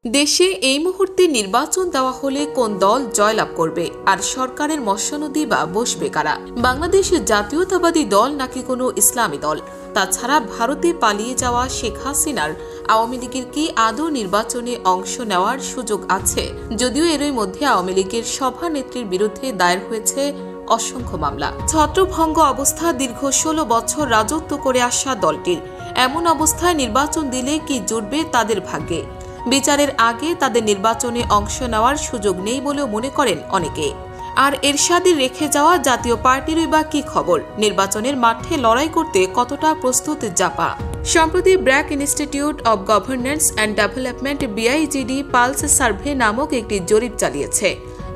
দেশে এই মুহূর্তে নির্বাচন দেওয়া হলে কোন দল জয়লাভ করবে আর সরকারের মশনদী বা বসবে কারা? বাংলাদেশের জাতীয়তাবাদী দল নাকি কোনো ইসলামী দল? তাছাড়া ভারতে পালিয়ে যাওয়া শেখ হাসিনার আওয়ামী লীগের কি আদৌ নির্বাচনে অংশ নেওয়ার সুযোগ আছে? যদিও এরই মধ্যে আওয়ামী লীগের সভানেত্রীর বিরুদ্ধে দায়ের হয়েছে অসংখ্য মামলা। ছত্রভঙ্গ অবস্থা দীর্ঘ ১৬ বছর রাজত্ব করে আসা দলটির এমন অবস্থায় নির্বাচন দিলে কি জুটবে তাদের ভাগ্যে? বিচারের আগে তাদের নির্বাচনে অংশ নেওয়ার সুযোগ নেই বলেও মনে করেন অনেকে। আর এরশাদের রেখে যাওয়া জাতীয় পার্টিরই বা কি খবর? নির্বাচনের মাঠে লড়াই করতে কতটা প্রস্তুত জাপা? সম্প্রতি BRAC institute of governance and development BIGD pulse survey নামক একটি জরিপ চালিয়েছে।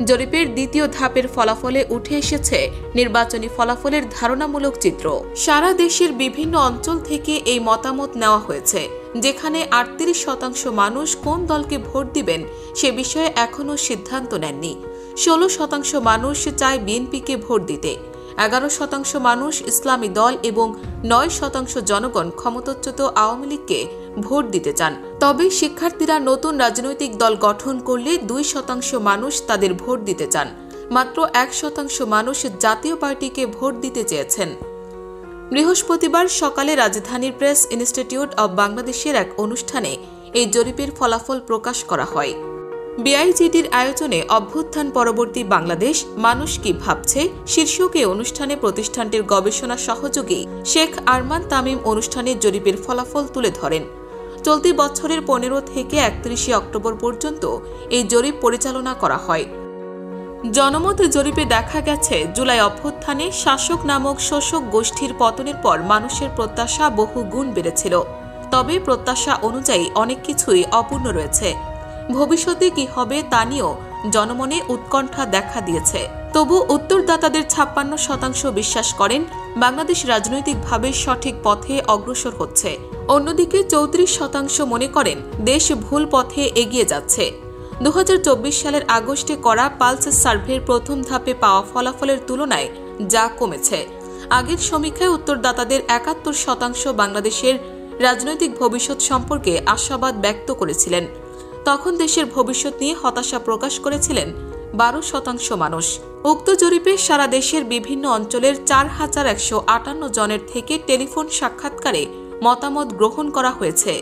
জরিপের দ্বিতীয় ধাপের ফলাফলে উঠে এসেছে নির্বাচনী ফলাফলের ধারণামূলক চিত্র। সারা দেশের বিভিন্ন অঞ্চল থেকে এই মতামত নেওয়া হয়েছে, যেখানে ৩৮% মানুষ কোন দলকে ভোট দিবেন সে বিষয়ে এখনও সিদ্ধান্ত নেননি। ১৬% মানুষ চায় বিএনপিকে ভোট দিতে, ১১% মানুষ ইসলামী দল এবং ৯% জনগণ ক্ষমতাচ্যুত আওয়ামী লীগকে ভোট দিতে চান। তবে শিক্ষার্থীরা নতুন রাজনৈতিক দল গঠন করলে ২% মানুষ তাদের ভোট দিতে চান। মাত্র ১% মানুষ জাতীয় পার্টিকে ভোট দিতে চেয়েছেন। বৃহস্পতিবার সকালে রাজধানীর প্রেস ইনস্টিটিউট অব বাংলাদেশের এক অনুষ্ঠানে এই জরিপের ফলাফল প্রকাশ করা হয়। BIGDর আয়োজনে অভ্যুত্থান পরবর্তী বাংলাদেশ মানুষ কি ভাবছে শীর্ষক এই অনুষ্ঠানে প্রতিষ্ঠানটির গবেষণা সহযোগী শেখ আরমান তামিম অনুষ্ঠানের জরিপের ফলাফল তুলে ধরেন। চলতি বছরের ১৫ থেকে ৩১ অক্টোবর পর্যন্ত এই জরিপ পরিচালনা করা হয়। জনমত জরিপে দেখা গেছে, জুলাই অভ্যুত্থানে শাসক নামক শোষক গোষ্ঠীর পতনের পর মানুষের প্রত্যাশা বহু গুণ বেড়েছিল। তবে প্রত্যাশা অনুযায়ী অনেক কিছুই অপূর্ণ রয়েছে। ভবিষ্যতে কি হবে তা নিয়েও জনমনে উৎকণ্ঠা দেখা দিয়েছে। তবু উত্তরদাতাদের ৫৬% বিশ্বাস করেন বাংলাদেশ রাজনৈতিকভাবে সঠিক পথে অগ্রসর হচ্ছে। অন্যদিকে ৩৪% মনে করেন দেশ ভুল পথে এগিয়ে যাচ্ছে। ২০২৪ সালের আগস্টে করা পালস সার্ভের প্রথম ধাপে পাওয়া ফলাফলের তুলনায় যা কমেছে। আগের সমীক্ষায় উত্তরদাতাদের ৭১% বাংলাদেশের রাজনৈতিক ভবিষ্যৎ সম্পর্কে আশাবাদ ব্যক্ত করেছিলেন। তখন দেশের ভবিষ্যৎ নিয়ে হতাশা প্রকাশ করেছিলেন ১২% মানুষ। উক্ত জরিপে সারা দেশের বিভিন্ন অঞ্চলের ৪,১৫৮ জনের থেকে টেলিফোন সাক্ষাৎকারে মতামত গ্রহণ করা হয়েছে।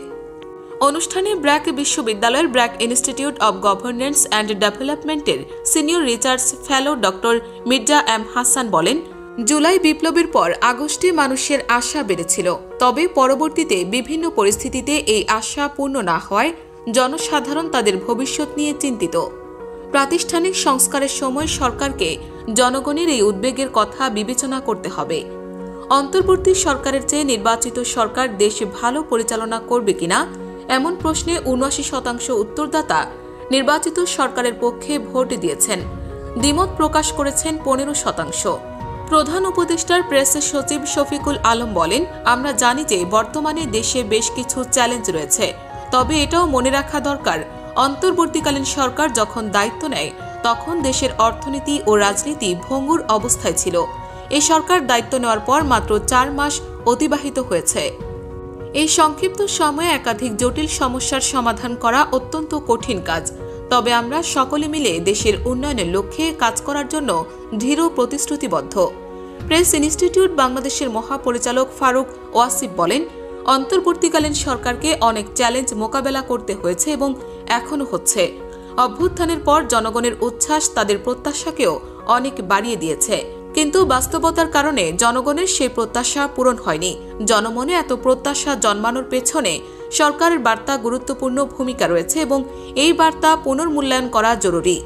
অনুষ্ঠানে ব্র্যাক বিশ্ববিদ্যালয়ের BRAC institute of governance and ডেভেলপমেন্টের senior research fellow doctor Mirza M Hasan বলেন, জুলাই বিপ্লবের পর আগস্টে মানুষের আশা বেড়েছিল। তবে পরবর্তীতে বিভিন্ন পরিস্থিতিতে এই আশা পূর্ণ না হওয়ায় জনসাধারণ তাদের ভবিষ্যৎ নিয়ে চিন্তিত। প্রাতিষ্ঠানিক সংস্কারের সময় সরকারকে জনগণের এই উদ্বেগের কথা বিবেচনা করতে হবে। অন্তর্বর্তী সরকারের চেয়ে নির্বাচিত সরকার দেশে ভালো পরিচালনা করবে কিনা এমন প্রশ্নে ৭৯% উত্তরদাতা নির্বাচিত সরকারের পক্ষে ভোট দিয়েছেন। দ্বিমত প্রকাশ করেছেন ১৫%। প্রধান উপদেষ্টার প্রেস সচিব শফিকুল আলম বলেন, আমরা জানি যে বর্তমানে দেশে বেশ কিছু চ্যালেঞ্জ রয়েছে। তবে এটাও মনে রাখা দরকার, অন্তর্বর্তীকালীন সরকার যখন দায়িত্ব নেয় তখন দেশের অর্থনীতি ও রাজনীতি ভঙ্গুর অবস্থায় ছিল। এই সরকার দায়িত্ব নেওয়ার পর মাত্র ৪ মাস অতিবাহিত হয়েছে। এই সংক্ষিপ্ত সময়ে একাধিক জটিল সমস্যার সমাধান করা অত্যন্ত কঠিন কাজ। তবে আমরা সকলে মিলে দেশের উন্নয়নের লক্ষ্যে কাজ করার জন্য দৃঢ় প্রতিশ্রুতিবদ্ধ। প্রেস ইনস্টিটিউট বাংলাদেশের মহাপরিচালক ফারুক ওয়াসিফ বলেন, অন্তর্বর্তীকালীন সরকারকে অনেক চ্যালেঞ্জ মোকাবেলা করতে হয়েছে এবং এখনও হচ্ছে। অভ্যুত্থানের পর জনগণের উচ্ছ্বাস তাদের প্রত্যাশাকেও অনেক বাড়িয়ে দিয়েছে, কিন্তু বাস্তবতার কারণে জনগণের সেই প্রত্যাশা পূরণ হয়নি। জনমনে এত প্রত্যাশা জন্মানোর পেছনে সরকারের বার্তা গুরুত্বপূর্ণ ভূমিকা রয়েছে এবং এই বার্তা পুনর্মূল্যায়ন করা জরুরি।